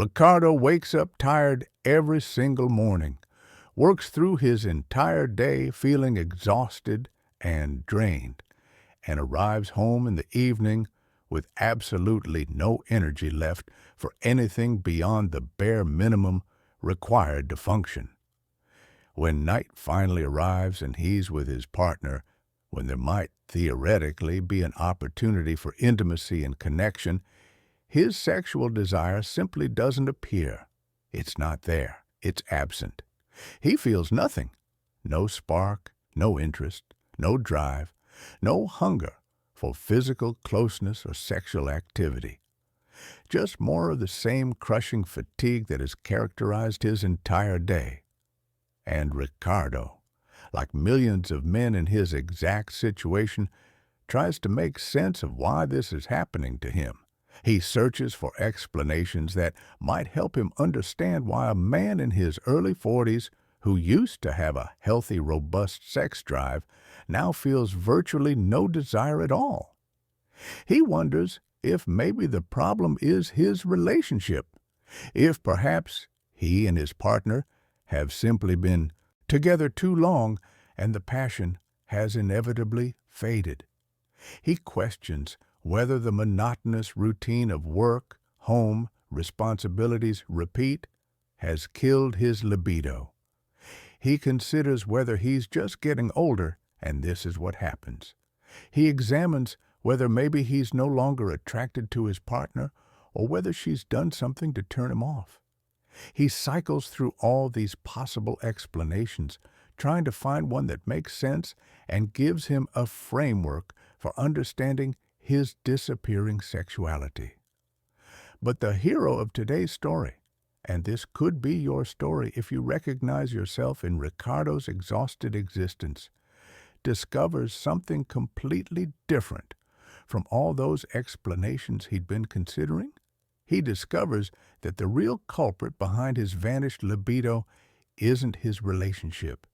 Ricardo wakes up tired every single morning, works through his entire day feeling exhausted and drained, and arrives home in the evening with absolutely no energy left for anything beyond the bare minimum required to function. When night finally arrives and he's with his partner, when there might theoretically be an opportunity for intimacy and connection, his sexual desire simply doesn't appear. It's not there. It's absent. He feels nothing. No spark, no interest, no drive, no hunger for physical closeness or sexual activity. Just more of the same crushing fatigue that has characterized his entire day. And Ricardo, like millions of men in his exact situation, tries to make sense of why this is happening to him. He searches for explanations that might help him understand why a man in his early 40s who used to have a healthy, robust sex drive now feels virtually no desire at all. He wonders if maybe the problem is his relationship, if perhaps he and his partner have simply been together too long and the passion has inevitably faded. He questions whether the monotonous routine of work, home, responsibilities repeat has killed his libido. He considers whether he's just getting older and this is what happens. He examines whether maybe he's no longer attracted to his partner or whether she's done something to turn him off. He cycles through all these possible explanations, trying to find one that makes sense and gives him a framework for understanding his disappearing sexuality. But the hero of today's story, and this could be your story if you recognize yourself in Ricardo's exhausted existence, discovers something completely different from all those explanations he'd been considering. He discovers that the real culprit behind his vanished libido isn't his relationship,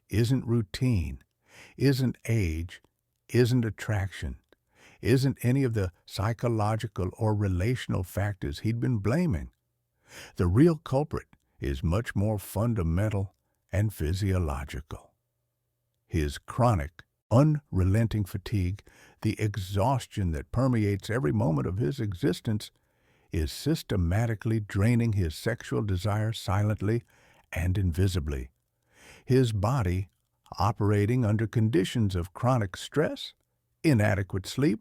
isn't routine, isn't age, isn't attraction, isn't any of the psychological or relational factors he'd been blaming. The real culprit is much more fundamental and physiological. His chronic, unrelenting fatigue, the exhaustion that permeates every moment of his existence, is systematically draining his sexual desire silently and invisibly. His body, operating under conditions of chronic stress, inadequate sleep,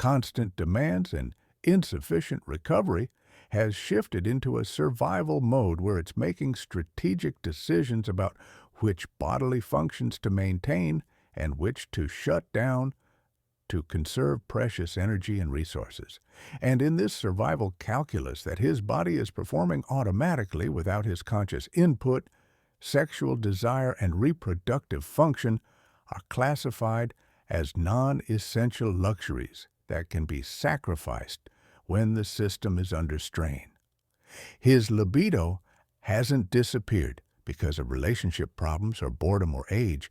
constant demands, and insufficient recovery, has shifted into a survival mode where it's making strategic decisions about which bodily functions to maintain and which to shut down to conserve precious energy and resources. And in this survival calculus that his body is performing automatically without his conscious input, sexual desire and reproductive function are classified as non-essential luxuries that can be sacrificed when the system is under strain. His libido hasn't disappeared because of relationship problems or boredom or age.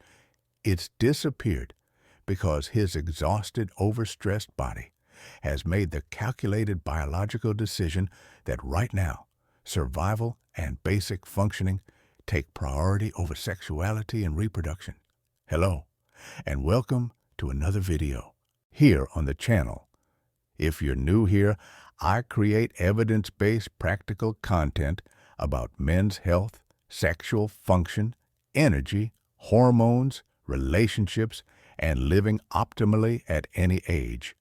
It's disappeared because his exhausted, overstressed body has made the calculated biological decision that right now, survival and basic functioning take priority over sexuality and reproduction. Hello, and welcome to another video here on the channel. If you're new here, I create evidence-based practical content about men's health, sexual function, energy, hormones, relationships, and living optimally at any age.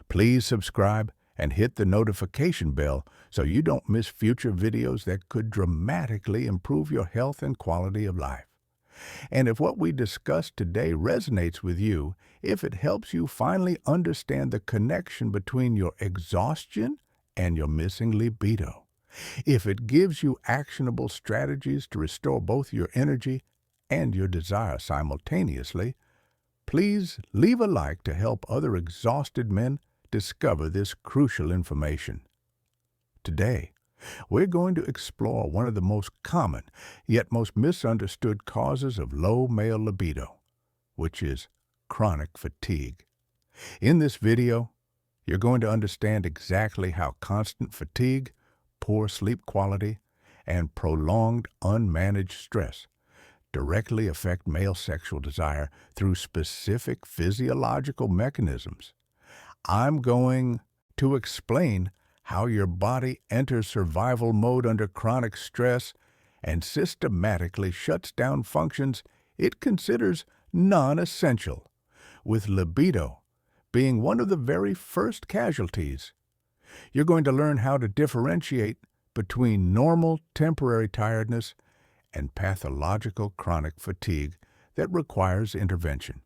Please subscribe and hit the notification bell so you don't miss future videos that could dramatically improve your health and quality of life. And if what we discussed today resonates with you, if it helps you finally understand the connection between your exhaustion and your missing libido, if it gives you actionable strategies to restore both your energy and your desire simultaneously, please leave a like to help other exhausted men discover this crucial information. Today, we're going to explore one of the most common yet most misunderstood causes of low male libido, which is chronic fatigue. In this video, you're going to understand exactly how constant fatigue poor sleep quality and prolonged unmanaged stress directly affect male sexual desire through specific physiological mechanisms. I'm going to explain how your body enters survival mode under chronic stress and systematically shuts down functions it considers non-essential, with libido being one of the very first casualties. You're going to learn how to differentiate between normal temporary tiredness and pathological chronic fatigue that requires intervention.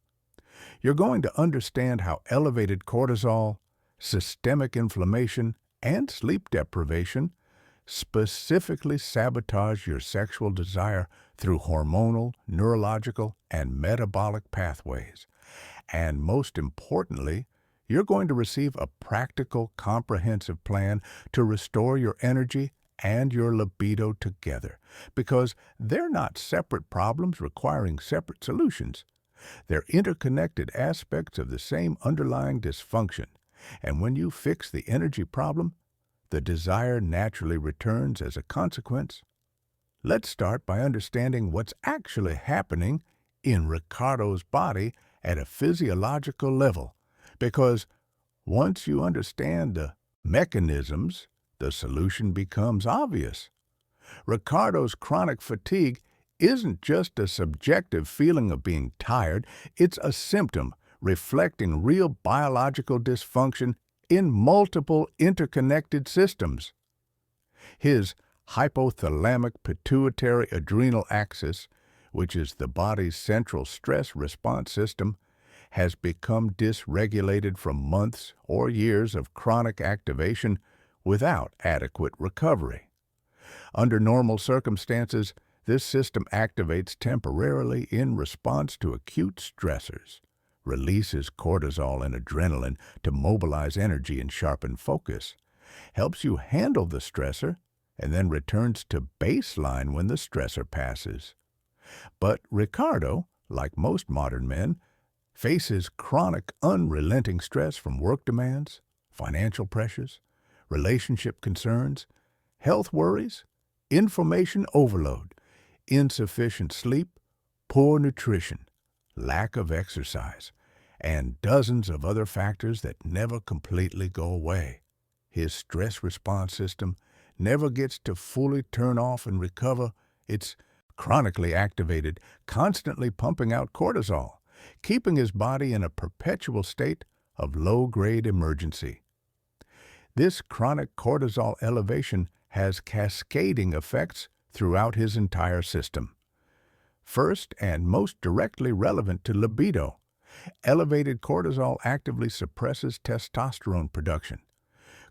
You're going to understand how elevated cortisol, systemic inflammation, and sleep deprivation specifically sabotage your sexual desire through hormonal, neurological, and metabolic pathways. And most importantly, you're going to receive a practical, comprehensive plan to restore your energy and your libido together, because they're not separate problems requiring separate solutions. They're interconnected aspects of the same underlying dysfunction, and when you fix the energy problem, the desire naturally returns as a consequence. Let's start by understanding what's actually happening in Ricardo's body at a physiological level, because once you understand the mechanisms, the solution becomes obvious. Ricardo's chronic fatigue isn't just a subjective feeling of being tired, it's a symptom reflecting real biological dysfunction in multiple interconnected systems. His hypothalamic pituitary adrenal axis, which is the body's central stress response system, has become dysregulated from months or years of chronic activation without adequate recovery. Under normal circumstances, this system activates temporarily in response to acute stressors, releases cortisol and adrenaline to mobilize energy and sharpen focus, helps you handle the stressor, and then returns to baseline when the stressor passes. But Ricardo, like most modern men, faces chronic, unrelenting stress from work demands, financial pressures, relationship concerns, health worries, information overload, insufficient sleep, poor nutrition, lack of exercise, and dozens of other factors that never completely go away. His stress response system never gets to fully turn off and recover. It's chronically activated, constantly pumping out cortisol, keeping his body in a perpetual state of low-grade emergency. This chronic cortisol elevation has cascading effects throughout his entire system. First, and most directly relevant to libido, elevated cortisol actively suppresses testosterone production.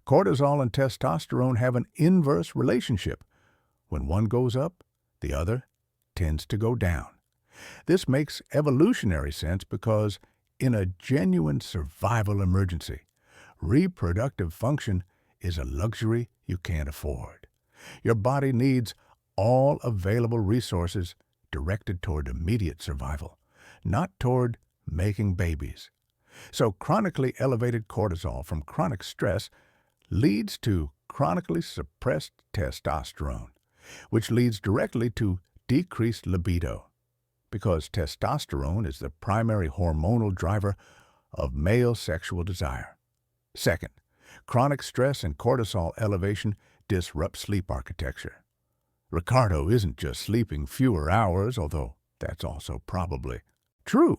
Cortisol and testosterone have an inverse relationship. When one goes up, the other tends to go down. This makes evolutionary sense because, in a genuine survival emergency, reproductive function is a luxury you can't afford. Your body needs all available resources directed toward immediate survival, not toward making babies. So chronically elevated cortisol from chronic stress leads to chronically suppressed testosterone, which leads directly to decreased libido, because testosterone is the primary hormonal driver of male sexual desire. Second, chronic stress and cortisol elevation disrupt sleep architecture. Ricardo isn't just sleeping fewer hours, although that's also probably true.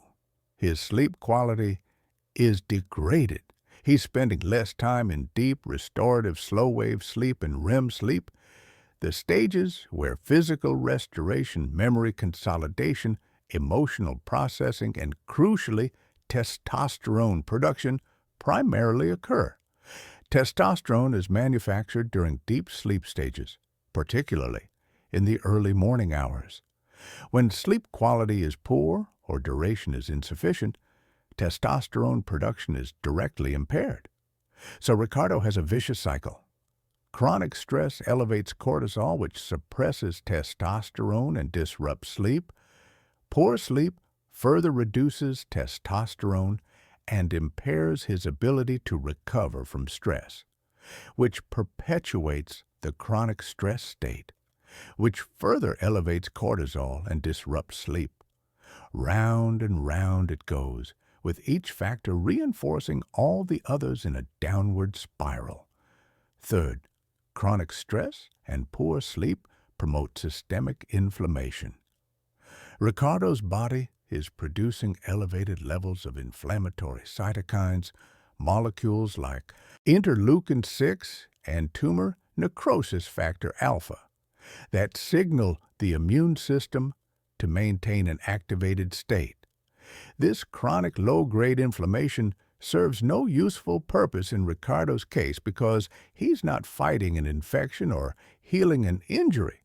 His sleep quality is degraded. He's spending less time in deep, restorative, slow-wave sleep and REM sleep, the stages where physical restoration, memory consolidation, emotional processing, and crucially, testosterone production primarily occur. Testosterone is manufactured during deep sleep stages, particularly in the early morning hours. When sleep quality is poor or duration is insufficient, testosterone production is directly impaired. So Ricardo has a vicious cycle. Chronic stress elevates cortisol, which suppresses testosterone and disrupts sleep. Poor sleep further reduces testosterone and impairs his ability to recover from stress, which perpetuates the chronic stress state, which further elevates cortisol and disrupts sleep. Round and round it goes, with each factor reinforcing all the others in a downward spiral. Third, chronic stress and poor sleep promote systemic inflammation. Ricardo's body is producing elevated levels of inflammatory cytokines, molecules like interleukin-6 and tumor necrosis factor alpha that signal the immune system to maintain an activated state. This chronic low-grade inflammation serves no useful purpose in Ricardo's case because he's not fighting an infection or healing an injury.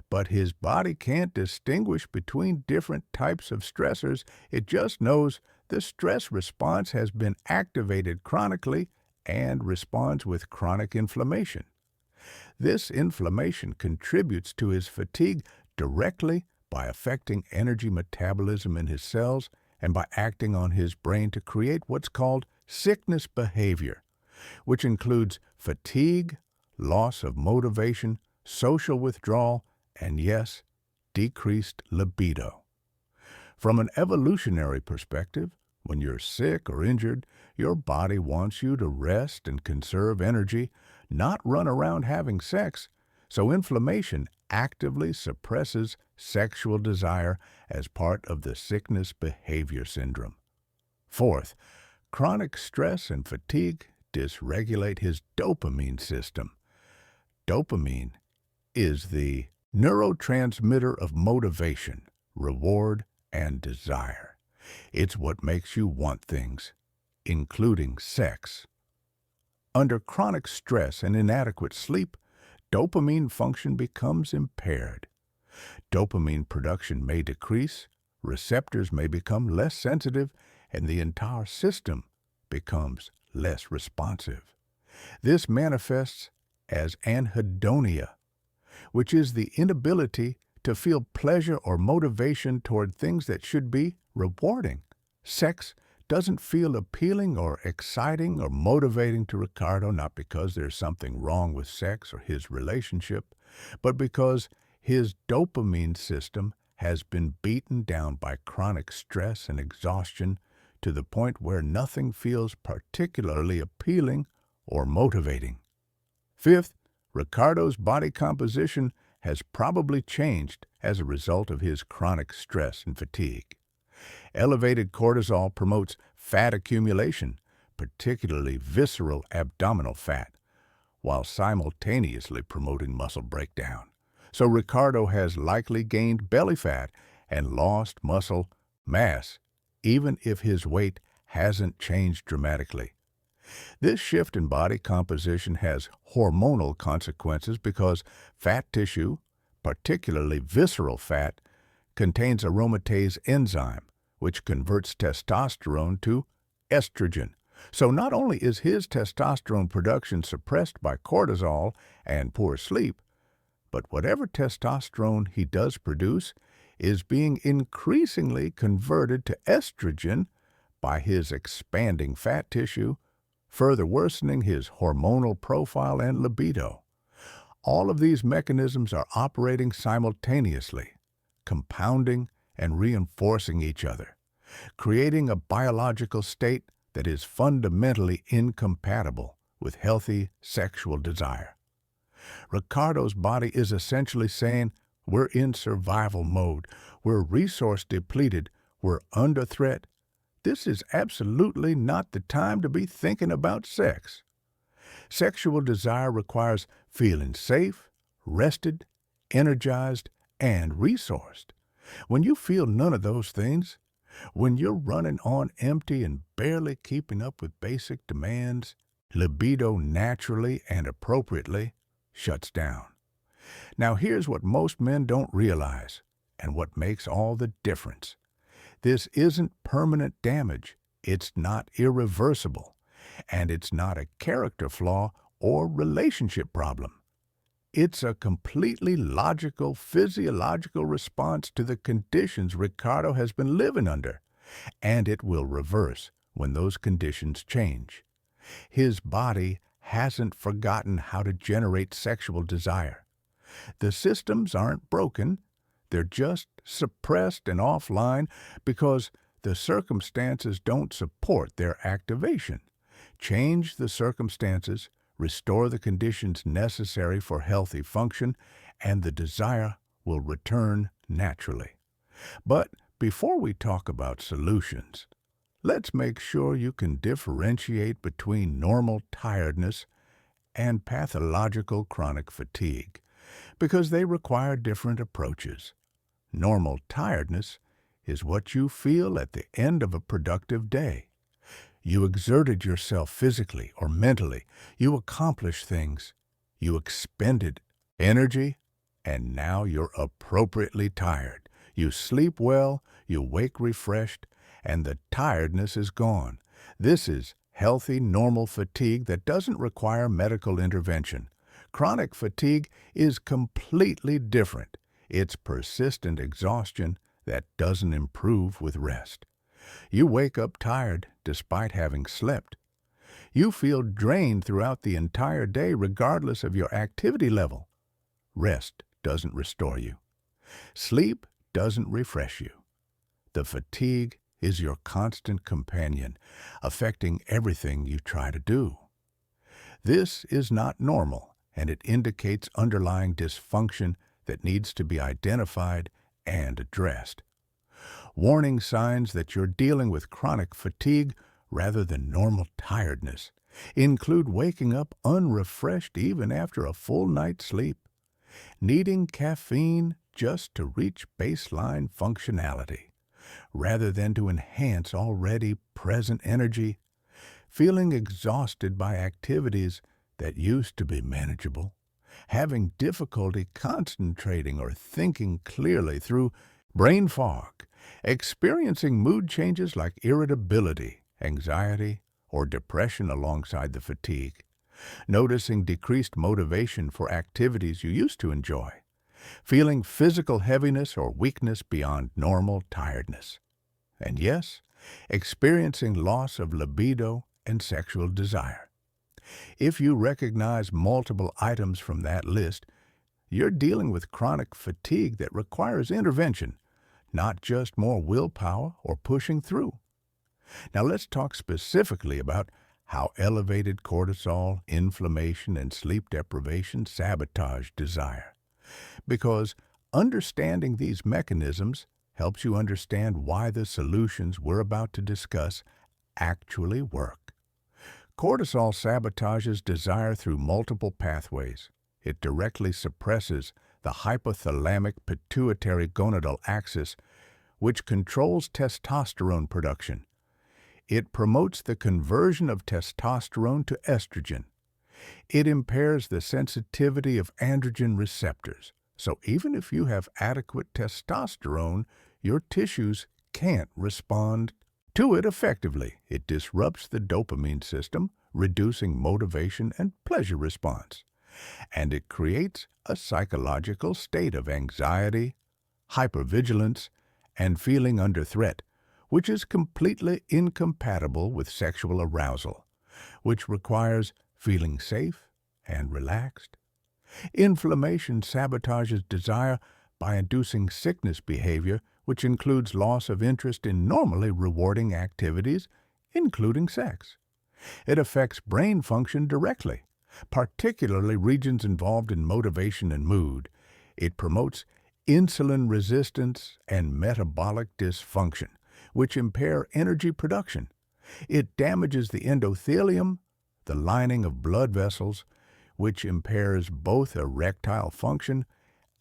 But his body can't distinguish between different types of stressors. It just knows the stress response has been activated chronically and responds with chronic inflammation. This inflammation contributes to his fatigue directly by affecting energy metabolism in his cells and by acting on his brain to create what's called sickness behavior, which includes fatigue, loss of motivation, social withdrawal, and yes, decreased libido. From an evolutionary perspective, when you're sick or injured, your body wants you to rest and conserve energy, not run around having sex, so inflammation actively suppresses sexual desire as part of the sickness behavior syndrome. Fourth, chronic stress and fatigue dysregulate his dopamine system. Dopamine is the neurotransmitter of motivation, reward, and desire. It's what makes you want things, including sex. Under chronic stress and inadequate sleep, dopamine function becomes impaired. Dopamine production may decrease, receptors may become less sensitive, and the entire system becomes less responsive. This manifests as anhedonia, which is the inability to feel pleasure or motivation toward things that should be rewarding. Sex doesn't feel appealing or exciting or motivating to Ricardo, not because there's something wrong with sex or his relationship, but because his dopamine system has been beaten down by chronic stress and exhaustion to the point where nothing feels particularly appealing or motivating. Fifth, Ricardo's body composition has probably changed as a result of his chronic stress and fatigue. Elevated cortisol promotes fat accumulation, particularly visceral abdominal fat, while simultaneously promoting muscle breakdown. So Ricardo has likely gained belly fat and lost muscle mass, even if his weight hasn't changed dramatically. This shift in body composition has hormonal consequences because fat tissue, particularly visceral fat, contains aromatase enzyme, which converts testosterone to estrogen. So not only is his testosterone production suppressed by cortisol and poor sleep, but whatever testosterone he does produce is being increasingly converted to estrogen by his expanding fat tissue, further worsening his hormonal profile and libido. All of these mechanisms are operating simultaneously, compounding and reinforcing each other, creating a biological state that is fundamentally incompatible with healthy sexual desire. Ricardo's body is essentially saying, we're in survival mode, we're resource depleted, we're under threat. This is absolutely not the time to be thinking about sex. Sexual desire requires feeling safe, rested, energized, and resourced. When you feel none of those things, when you're running on empty and barely keeping up with basic demands, libido naturally and appropriately shuts down. Now here's what most men don't realize, and what makes all the difference. This isn't permanent damage, it's not irreversible, and it's not a character flaw or relationship problem. It's a completely logical, physiological response to the conditions Ricardo has been living under, and it will reverse when those conditions change. His body hasn't forgotten how to generate sexual desire. The systems aren't broken, they're just suppressed and offline because the circumstances don't support their activation. Change the circumstances, restore the conditions necessary for healthy function, and the desire will return naturally. But before we talk about solutions, let's make sure you can differentiate between normal tiredness and pathological chronic fatigue, because they require different approaches. Normal tiredness is what you feel at the end of a productive day. You exerted yourself physically or mentally. You accomplished things. You expended energy, and now you're appropriately tired. You sleep well, you wake refreshed, and the tiredness is gone. This is healthy, normal fatigue that doesn't require medical intervention. Chronic fatigue is completely different. It's persistent exhaustion that doesn't improve with rest. You wake up tired despite having slept. You feel drained throughout the entire day regardless of your activity level. Rest doesn't restore you. Sleep doesn't refresh you. The fatigue is your constant companion, affecting everything you try to do. This is not normal, and it indicates underlying dysfunction that needs to be identified and addressed. Warning signs that you're dealing with chronic fatigue rather than normal tiredness include waking up unrefreshed even after a full night's sleep, needing caffeine just to reach baseline functionality rather than to enhance already present energy, feeling exhausted by activities that used to be manageable, having difficulty concentrating or thinking clearly through brain fog, experiencing mood changes like irritability, anxiety, or depression alongside the fatigue, noticing decreased motivation for activities you used to enjoy, feeling physical heaviness or weakness beyond normal tiredness, and yes, experiencing loss of libido and sexual desire. If you recognize multiple items from that list, you're dealing with chronic fatigue that requires intervention, not just more willpower or pushing through. Now let's talk specifically about how elevated cortisol, inflammation, and sleep deprivation sabotage desire. Because understanding these mechanisms helps you understand why the solutions we're about to discuss actually work. Cortisol sabotages desire through multiple pathways. It directly suppresses the hypothalamic pituitary gonadal axis, which controls testosterone production. It promotes the conversion of testosterone to estrogen. It impairs the sensitivity of androgen receptors. So even if you have adequate testosterone, your tissues can't respond to it effectively. It disrupts the dopamine system, reducing motivation and pleasure response. And it creates a psychological state of anxiety, hypervigilance, and feeling under threat, which is completely incompatible with sexual arousal, which requires feeling safe and relaxed. Inflammation sabotages desire by inducing sickness behavior, which includes loss of interest in normally rewarding activities, including sex. It affects brain function directly, particularly regions involved in motivation and mood. It promotes insulin resistance and metabolic dysfunction, which impair energy production. It damages the endothelium, the lining of blood vessels, which impairs both erectile function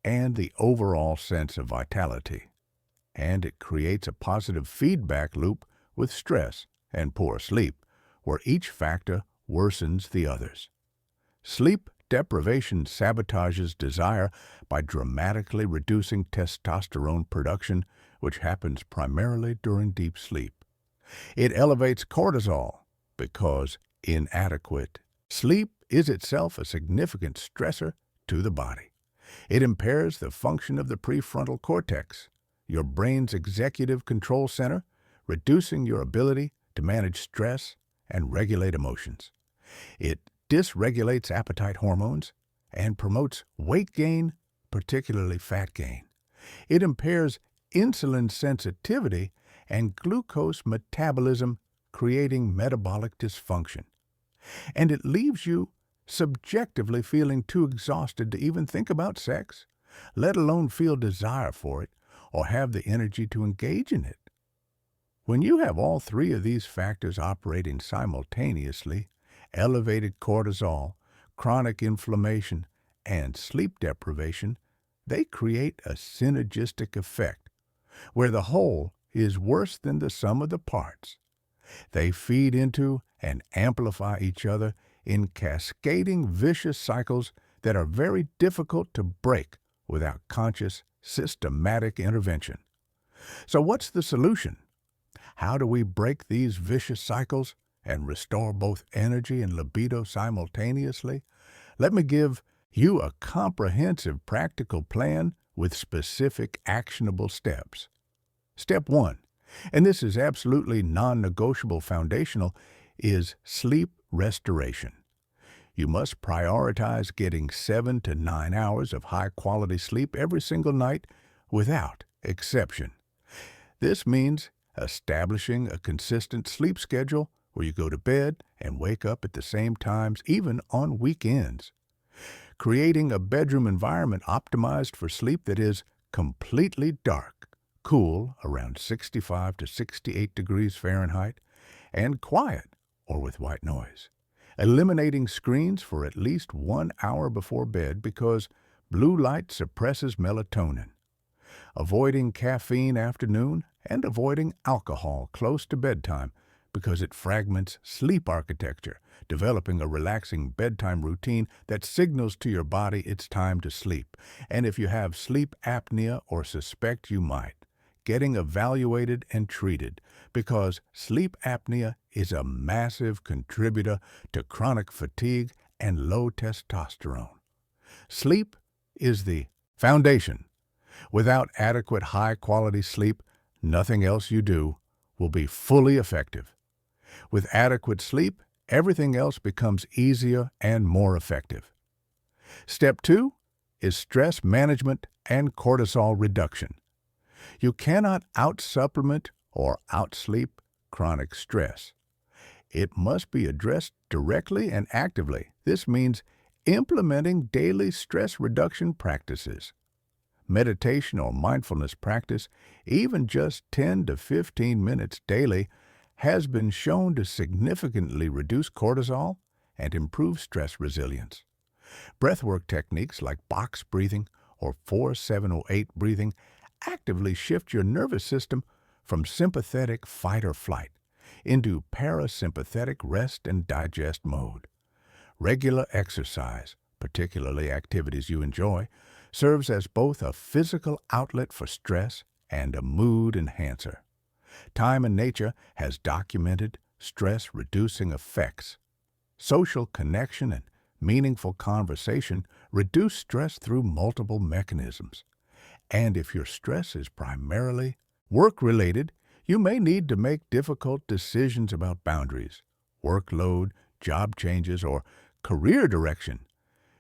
and the overall sense of vitality. And it creates a positive feedback loop with stress and poor sleep, where each factor worsens the others. Sleep deprivation sabotages desire by dramatically reducing testosterone production, which happens primarily during deep sleep. It elevates cortisol because inadequate sleep is itself a significant stressor to the body. It impairs the function of the prefrontal cortex, your brain's executive control center, reducing your ability to manage stress and regulate emotions. It dysregulates appetite hormones, and promotes weight gain, particularly fat gain. It impairs insulin sensitivity and glucose metabolism, creating metabolic dysfunction. And it leaves you subjectively feeling too exhausted to even think about sex, let alone feel desire for it or have the energy to engage in it. When you have all three of these factors operating simultaneously, elevated cortisol, chronic inflammation, and sleep deprivation, they create a synergistic effect where the whole is worse than the sum of the parts. They feed into and amplify each other in cascading vicious cycles that are very difficult to break without conscious, systematic intervention. So what's the solution? How do we break these vicious cycles and restore both energy and libido simultaneously? Let me give you a comprehensive practical plan with specific actionable steps. Step 1, and this is absolutely non-negotiable foundational, is sleep restoration. You must prioritize getting 7 to 9 hours of high-quality sleep every single night without exception. This means establishing a consistent sleep schedule where you go to bed and wake up at the same times, even on weekends. Creating a bedroom environment optimized for sleep that is completely dark, cool around 65 to 68 degrees Fahrenheit, and quiet or with white noise. Eliminating screens for at least 1 hour before bed because blue light suppresses melatonin. Avoiding caffeine after noon and avoiding alcohol close to bedtime because it fragments sleep architecture, developing a relaxing bedtime routine that signals to your body it's time to sleep. And if you have sleep apnea or suspect you might, getting evaluated and treated because sleep apnea is a massive contributor to chronic fatigue and low testosterone. Sleep is the foundation. Without adequate high-quality sleep, nothing else you do will be fully effective. With adequate sleep, everything else becomes easier and more effective. Step 2 is stress management and cortisol reduction. You cannot out-supplement or out-sleep chronic stress. It must be addressed directly and actively. This means implementing daily stress reduction practices. Meditation or mindfulness practice, even just 10 to 15 minutes daily, has been shown to significantly reduce cortisol and improve stress resilience. Breathwork techniques like box breathing or 4-7-8 breathing actively shift your nervous system from sympathetic fight or flight into parasympathetic rest and digest mode. Regular exercise, particularly activities you enjoy, serves as both a physical outlet for stress and a mood enhancer. Time in nature has documented stress-reducing effects. Social connection and meaningful conversation reduce stress through multiple mechanisms. And if your stress is primarily work-related, you may need to make difficult decisions about boundaries, workload, job changes, or career direction,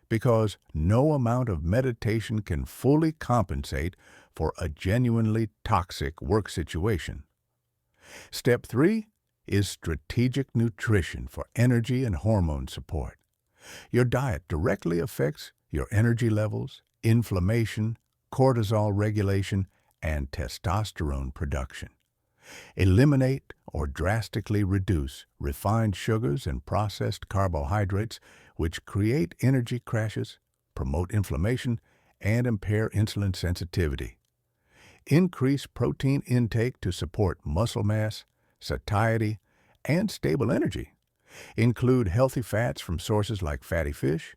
because no amount of meditation can fully compensate for a genuinely toxic work situation. Step 3 is strategic nutrition for energy and hormone support. Your diet directly affects your energy levels, inflammation, cortisol regulation, and testosterone production. Eliminate or drastically reduce refined sugars and processed carbohydrates, which create energy crashes, promote inflammation, and impair insulin sensitivity. Increase protein intake to support muscle mass, satiety, and stable energy. Include healthy fats from sources like fatty fish,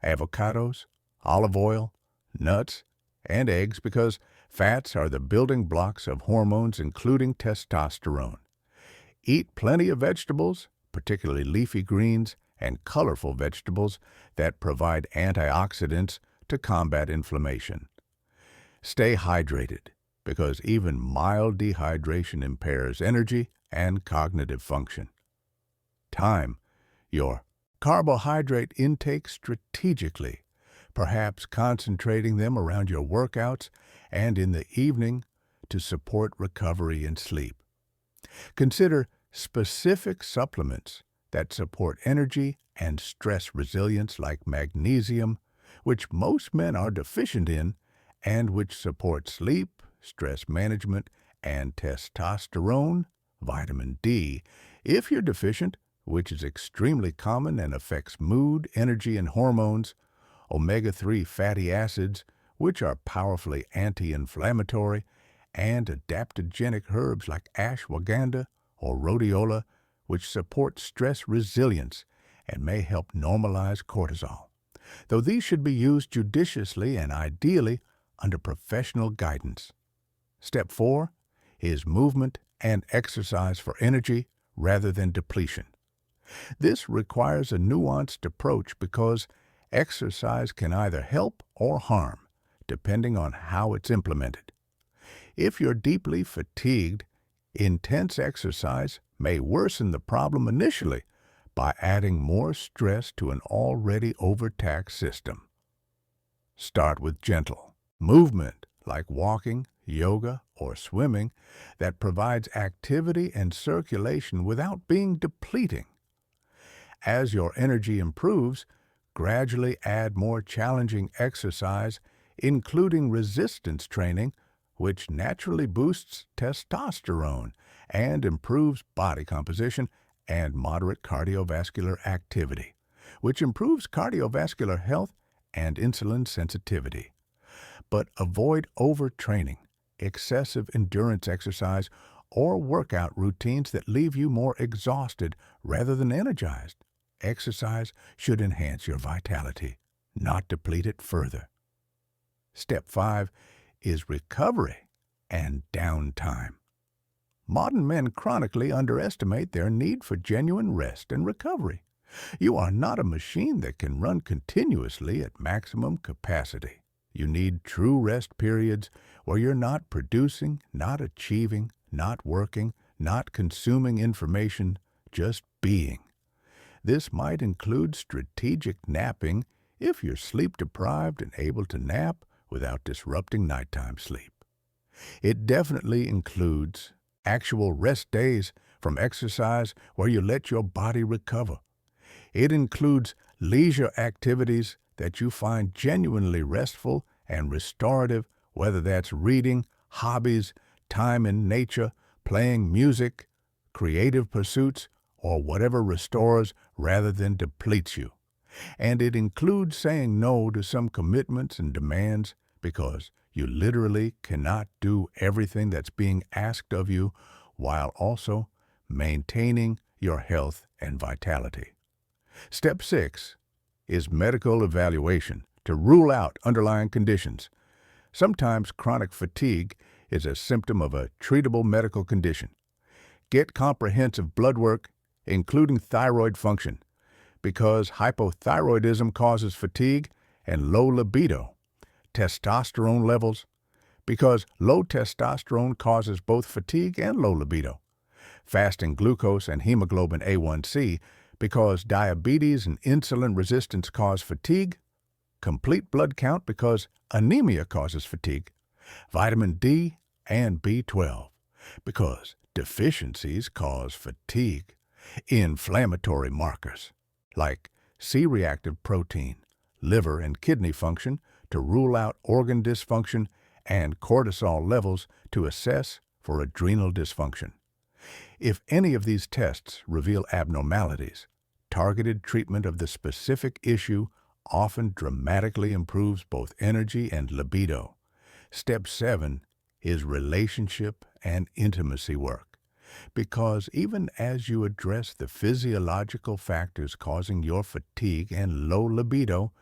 avocados, olive oil, nuts, and eggs because fats are the building blocks of hormones including testosterone. Eat plenty of vegetables, particularly leafy greens and colorful vegetables that provide antioxidants to combat inflammation. Stay hydrated because even mild dehydration impairs energy and cognitive function. Time your carbohydrate intake strategically, perhaps concentrating them around your workouts and in the evening to support recovery and sleep. Consider specific supplements that support energy and stress resilience like magnesium, which most men are deficient in, and which support sleep, stress management, and testosterone, vitamin D, if you're deficient, which is extremely common and affects mood, energy, and hormones, omega-3 fatty acids, which are powerfully anti-inflammatory, and adaptogenic herbs like ashwagandha or rhodiola, which support stress resilience and may help normalize cortisol, though these should be used judiciously and ideally under professional guidance. Step 4 is movement and exercise for energy rather than depletion. This requires a nuanced approach because exercise can either help or harm, depending on how it's implemented. If you're deeply fatigued, intense exercise may worsen the problem initially by adding more stress to an already overtaxed system. Start with gentle movement like walking, yoga, or swimming that provides activity and circulation without being depleting. As your energy improves, gradually add more challenging exercise, including resistance training, which naturally boosts testosterone and improves body composition, and moderate cardiovascular activity, which improves cardiovascular health and insulin sensitivity. But avoid overtraining, excessive endurance exercise, or workout routines that leave you more exhausted rather than energized. Exercise should enhance your vitality, not deplete it further. Step 5 is recovery and downtime. Modern men chronically underestimate their need for genuine rest and recovery. You are not a machine that can run continuously at maximum capacity. You need true rest periods where you're not producing, not achieving, not working, not consuming information, just being. This might include strategic napping if you're sleep-deprived and able to nap without disrupting nighttime sleep. It definitely includes actual rest days from exercise where you let your body recover. It includes leisure activities that you find genuinely restful and restorative, whether that's reading, hobbies, time in nature, playing music, creative pursuits, or whatever restores rather than depletes you. And it includes saying no to some commitments and demands because you literally cannot do everything that's being asked of you while also maintaining your health and vitality. Step 6 is medical evaluation to rule out underlying conditions. Sometimes chronic fatigue is a symptom of a treatable medical condition. Get comprehensive blood work, including thyroid function, because hypothyroidism causes fatigue and low libido. Testosterone levels, because low testosterone causes both fatigue and low libido. Fasting glucose and hemoglobin A1C, because diabetes and insulin resistance cause fatigue. Complete blood count, because anemia causes fatigue. Vitamin D and B12, because deficiencies cause fatigue. Inflammatory markers, like C-reactive protein, liver and kidney function, to rule out organ dysfunction, and cortisol levels to assess for adrenal dysfunction. If any of these tests reveal abnormalities, targeted treatment of the specific issue often dramatically improves both energy and libido. Step 7 is relationship and intimacy work, because even as you address the physiological factors causing your fatigue and low libido,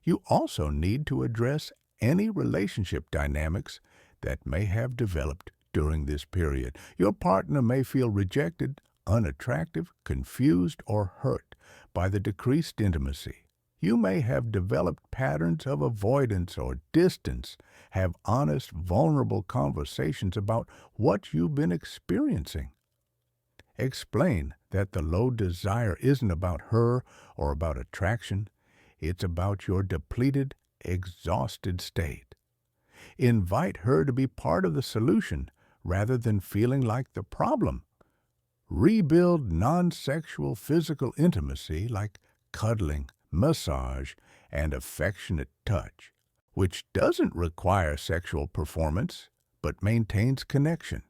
you also need to address any relationship dynamics that may have developed during this period. Your partner may feel rejected, unattractive, confused, or hurt by the decreased intimacy. You may have developed patterns of avoidance or distance, have honest, vulnerable conversations about what you've been experiencing. Explain that the low desire isn't about her or about attraction. It's about your depleted, exhausted state. Invite her to be part of the solution rather than feeling like the problem. Rebuild non-sexual physical intimacy like cuddling, massage, and affectionate touch, which doesn't require sexual performance but maintains connection.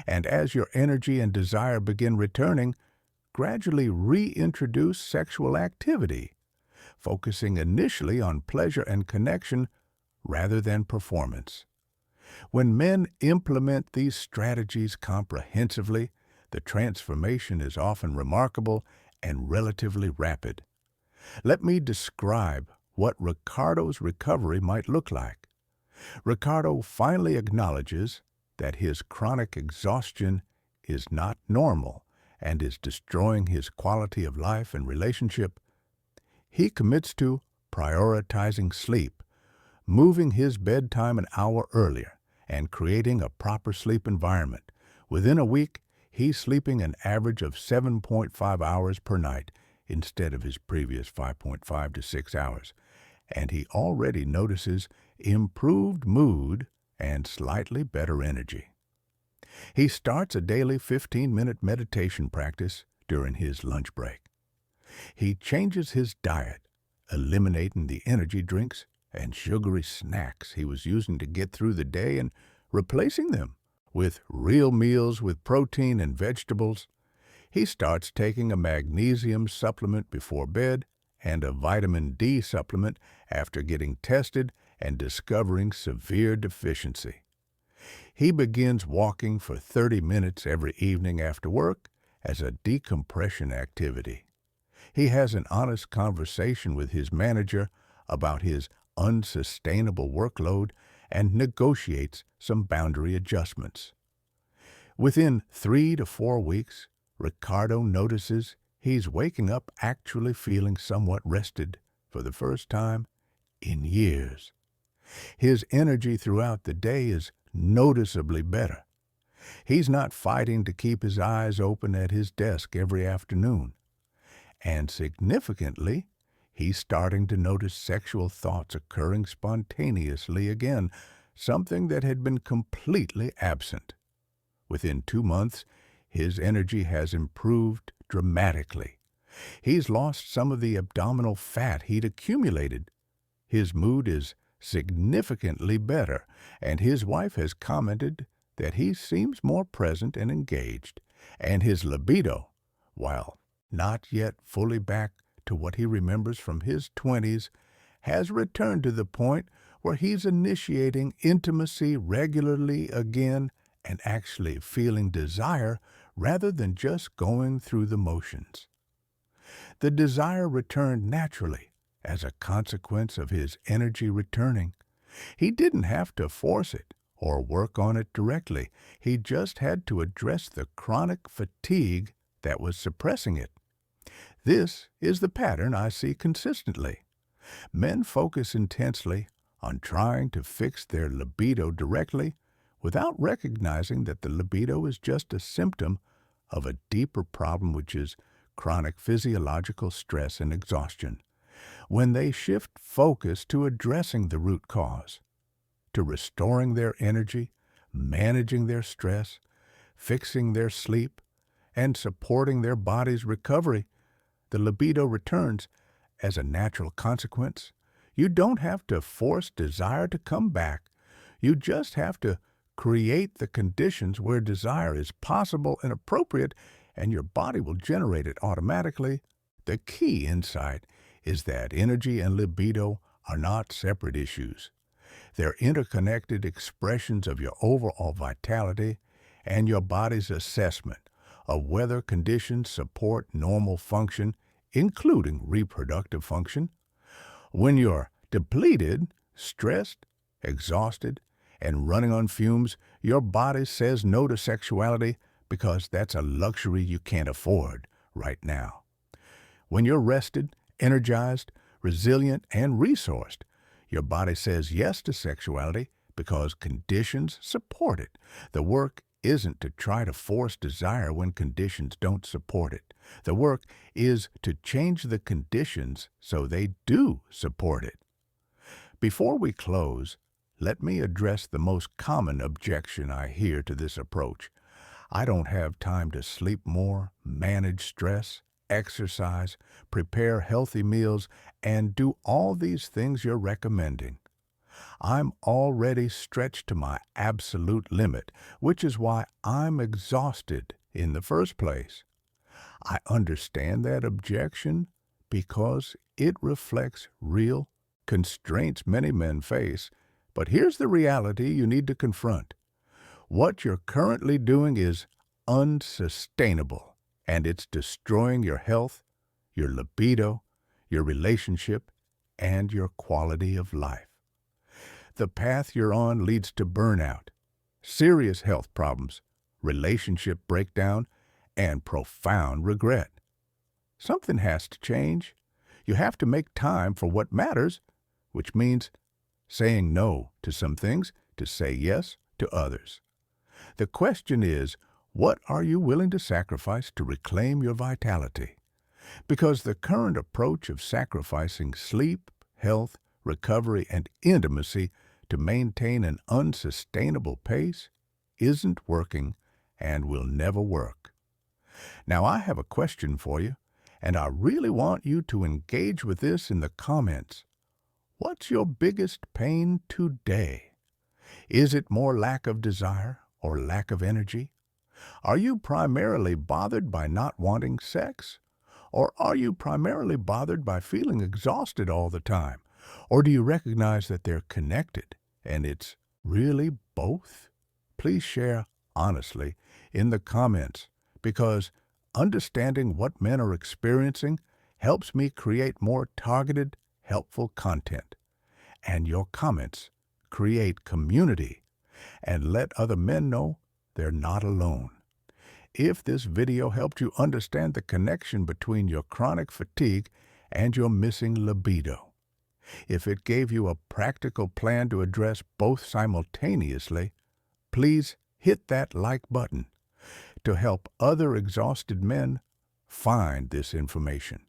And as your energy and desire begin returning, gradually reintroduce sexual activity, focusing initially on pleasure and connection rather than performance. When men implement these strategies comprehensively, the transformation is often remarkable and relatively rapid. Let me describe what Ricardo's recovery might look like. Ricardo finally acknowledges that his chronic exhaustion is not normal and is destroying his quality of life and relationship. He commits to prioritizing sleep, moving his bedtime an hour earlier, and creating a proper sleep environment. Within a week, he's sleeping an average of 7.5 hours per night instead of his previous 5.5 to 6 hours, and he already notices improved mood and slightly better energy. He starts a daily 15-minute meditation practice during his lunch break. He changes his diet, eliminating the energy drinks and sugary snacks he was using to get through the day and replacing them with real meals with protein and vegetables. He starts taking a magnesium supplement before bed and a vitamin D supplement after getting tested and discovering severe deficiency. He begins walking for 30 minutes every evening after work as a decompression activity. He has an honest conversation with his manager about his unsustainable workload and negotiates some boundary adjustments. Within 3 to 4 weeks, Ricardo notices he's waking up actually feeling somewhat rested for the first time in years. His energy throughout the day is noticeably better. He's not fighting to keep his eyes open at his desk every afternoon. And significantly, he's starting to notice sexual thoughts occurring spontaneously again, something that had been completely absent. Within 2 months, his energy has improved dramatically. He's lost some of the abdominal fat he'd accumulated. His mood is significantly better, and his wife has commented that he seems more present and engaged, and his libido, while not yet fully back to what he remembers from his 20s, has returned to the point where he's initiating intimacy regularly again and actually feeling desire rather than just going through the motions. The desire returned naturally as a consequence of his energy returning. He didn't have to force it or work on it directly. He just had to address the chronic fatigue that was suppressing it. This is the pattern I see consistently. Men focus intensely on trying to fix their libido directly without recognizing that the libido is just a symptom of a deeper problem, which is chronic physiological stress and exhaustion. When they shift focus to addressing the root cause, to restoring their energy, managing their stress, fixing their sleep, and supporting their body's recovery, the libido returns as a natural consequence. You don't have to force desire to come back. You just have to create the conditions where desire is possible and appropriate, and your body will generate it automatically. The key insight is that energy and libido are not separate issues. They're interconnected expressions of your overall vitality and your body's assessment of whether conditions support normal function, including reproductive function. When you're depleted, stressed, exhausted, and running on fumes, your body says no to sexuality because that's a luxury you can't afford right now. When you're rested, energized, resilient, and resourced, your body says yes to sexuality because conditions support it. The work isn't to try to force desire when conditions don't support it. The work is to change the conditions so they do support it. Before we close, let me address the most common objection I hear to this approach. I don't have time to sleep more, manage stress, exercise, prepare healthy meals, and do all these things you're recommending. I'm already stretched to my absolute limit, which is why I'm exhausted in the first place. I understand that objection because it reflects real constraints many men face. But here's the reality you need to confront. What you're currently doing is unsustainable, and it's destroying your health, your libido, your relationship, and your quality of life. The path you're on leads to burnout, serious health problems, relationship breakdown, and profound regret. Something has to change. You have to make time for what matters, which means saying no to some things to say yes to others. The question is, what are you willing to sacrifice to reclaim your vitality? Because the current approach of sacrificing sleep, health, recovery, and intimacy to maintain an unsustainable pace isn't working and will never work. Now, I have a question for you, and I really want you to engage with this in the comments. What's your biggest pain today? Is it more lack of desire or lack of energy? Are you primarily bothered by not wanting sex? Or are you primarily bothered by feeling exhausted all the time? Or do you recognize that they're connected and it's really both? Please share honestly in the comments, because understanding what men are experiencing helps me create more targeted, helpful content. And your comments create community and let other men know they're not alone. If this video helped you understand the connection between your chronic fatigue and your missing libido, if it gave you a practical plan to address both simultaneously, please hit that like button to help other exhausted men find this information.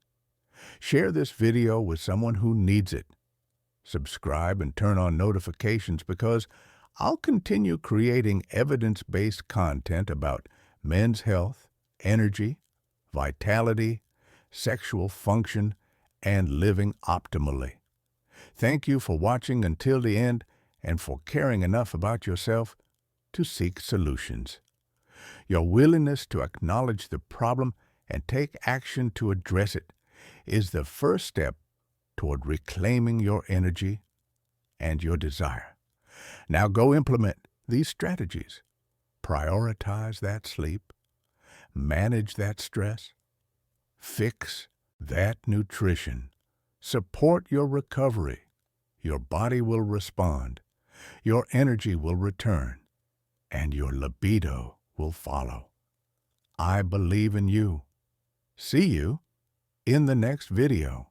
Share this video with someone who needs it. Subscribe and turn on notifications, because I'll continue creating evidence-based content about men's health, energy, vitality, sexual function, and living optimally. Thank you for watching until the end and for caring enough about yourself to seek solutions. Your willingness to acknowledge the problem and take action to address it is the first step toward reclaiming your energy and your desire. Now go implement these strategies. Prioritize that sleep, manage that stress, fix that nutrition, support your recovery. Your body will respond, your energy will return, and your libido will follow. I believe in you. See you in the next video.